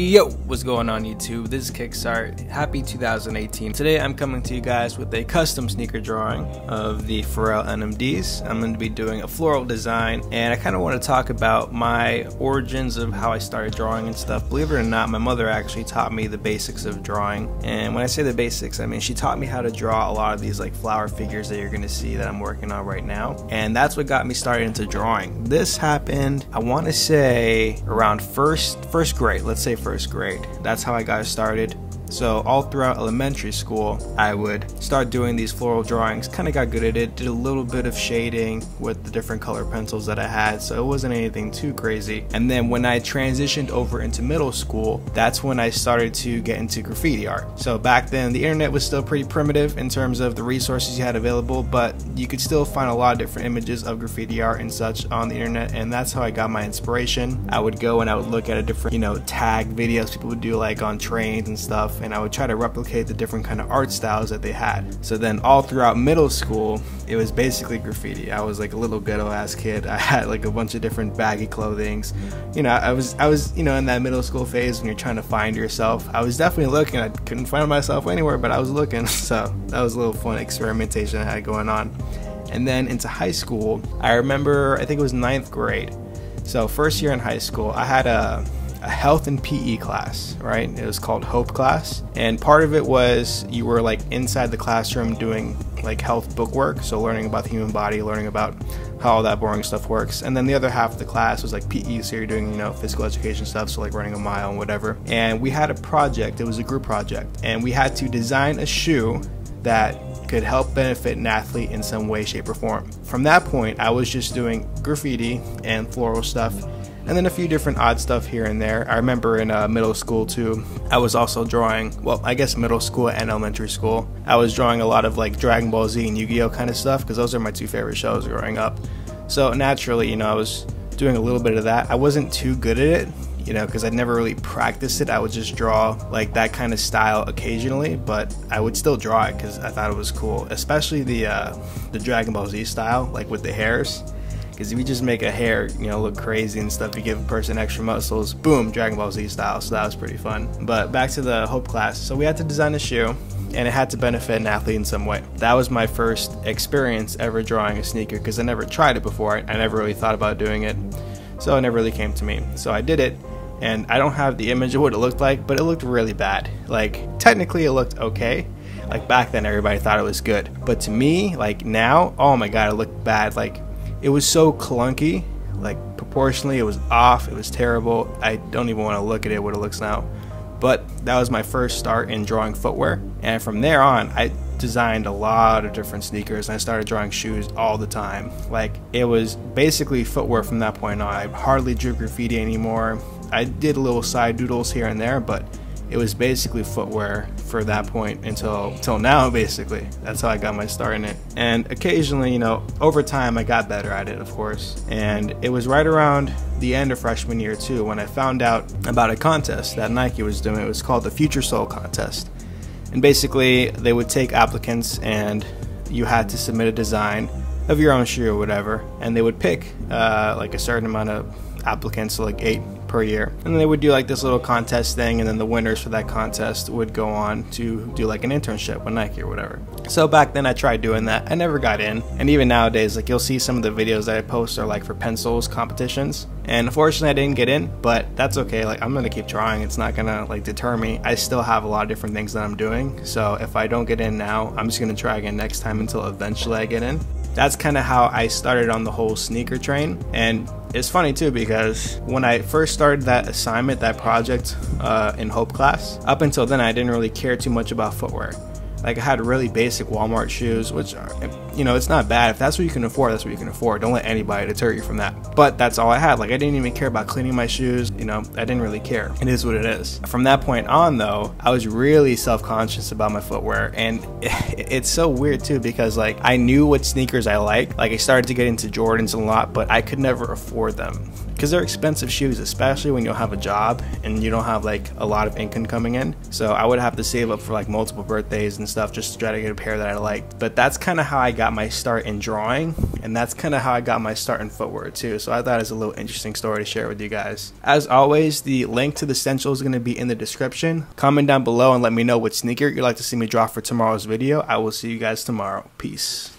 Yo, what's going on YouTube? This is KicksArt. Happy 2018. Today I'm coming to you guys with a custom sneaker drawing of the Pharrell NMDs. I'm going to be doing a floral design, and I kind of want to talk about my origins of how I started drawing and stuff. Believe it or not, my mother actually taught me the basics of drawing, and when I say the basics, I mean she taught me how to draw a lot of these like flower figures that you're going to see that I'm working on right now, and that's what got me started into drawing. This happened, I want to say around first grade. Let's say first grade. That's how I got started. So all throughout elementary school, I would start doing these floral drawings, kind of got good at it, did a little bit of shading with the different color pencils that I had, so it wasn't anything too crazy. And then when I transitioned over into middle school, that's when I started to get into graffiti art. So back then, the internet was still pretty primitive in terms of the resources you had available, but you could still find a lot of different images of graffiti art and such on the internet, and that's how I got my inspiration. I would go and I would look at a different, tag videos people would do like on trains and stuff, and I would try to replicate the different kind of art styles that they had. So then all throughout middle school, it was basically graffiti. I was like a little ghetto ass kid. I had like a bunch of different baggy clothings. I was in that middle school phase when you're trying to find yourself. I was definitely looking. I couldn't find myself anywhere, but I was looking. So that was a little fun experimentation I had going on. And then into high school, I remember, I think it was 9th grade. So first year in high school, I had a health and PE class, right? It was called Hope class, and part of it was you were like inside the classroom doing like health bookwork, so learning about the human body, learning about how all that boring stuff works. And then the other half of the class was like PE, so you're doing physical education stuff, so like running a mile and whatever. And we had a project, it was a group project, and we had to design a shoe that could help benefit an athlete in some way, shape, or form. From that point, I was just doing graffiti and floral stuff, and then a few different odd stuff here and there. I remember in middle school too, I was also drawing, well, I guess middle school and elementary school, I was drawing a lot of like Dragon Ball Z and Yu-Gi-Oh kind of stuff, because those are my two favorite shows growing up. So naturally, I was doing a little bit of that. I wasn't too good at it, because I'd never really practiced it. I would just draw like that kind of style occasionally, but I would still draw it because I thought it was cool, especially the Dragon Ball Z style, like with the hairs. Because if you just make a hair, look crazy and stuff, you give a person extra muscles, boom, Dragon Ball Z style. So that was pretty fun. But back to the Hope class. So we had to design a shoe, and it had to benefit an athlete in some way. That was my first experience ever drawing a sneaker, because I never tried it before. I never really thought about doing it, so it never really came to me. So I did it, and I don't have the image of what it looked like, but it looked really bad. Like, technically it looked okay. Like back then everybody thought it was good, but to me, like now, oh my god, it looked bad. Like, it was so clunky, like proportionally it was off, it was terrible. I don't even want to look at it, what it looks now. But that was my first start in drawing footwear, and from there on I designed a lot of different sneakers, and I started drawing shoes all the time. Like, it was basically footwear from that point on. I hardly drew graffiti anymore. I did little side doodles here and there, but it was basically footwear for that point until now, basically. That's how I got my start in it. And occasionally, over time I got better at it, of course. And it was right around the end of freshman year too when I found out about a contest that Nike was doing. It was called the Future Soul Contest. And basically they would take applicants, and you had to submit a design of your own shoe or whatever, and they would pick like a certain amount of applicants, so like 8 per year, and then they would do like this little contest thing, and then the winners for that contest would go on to do like an internship with Nike or whatever. So back then I tried doing that. I never got in, and even nowadays, like, you'll see some of the videos that I post are like for pencils competitions, and unfortunately I didn't get in, but that's okay. Like, I'm gonna keep trying. It's not gonna like deter me. I still have a lot of different things that I'm doing, so if I don't get in now, I'm just gonna try again next time until eventually I get in. That's kind of how I started on the whole sneaker train. And it's funny too, because when I first started that assignment, that project in Hope class, up until then I didn't really care too much about footwear. Like, I had really basic Walmart shoes, which are, it's not bad. If that's what you can afford, that's what you can afford. Don't let anybody deter you from that. But that's all I had. Like, I didn't even care about cleaning my shoes. I didn't really care. It is what it is. From that point on, though, I was really self-conscious about my footwear. And it's so weird, too, because, like, I knew what sneakers I liked. Like, I started to get into Jordans a lot, but I could never afford them. because they're expensive shoes, especially when you'll have a job and you don't have like a lot of income coming in. So I would have to save up for like multiple birthdays and stuff just to try to get a pair that I liked. But that's kind of how I got my start in drawing, and that's kind of how I got my start in footwear too. So I thought it was a little interesting story to share with you guys. As always, the link to the STENCIL is going to be in the description. Comment down below and let me know what sneaker you'd like to see me draw for tomorrow's video. I will see you guys tomorrow. Peace.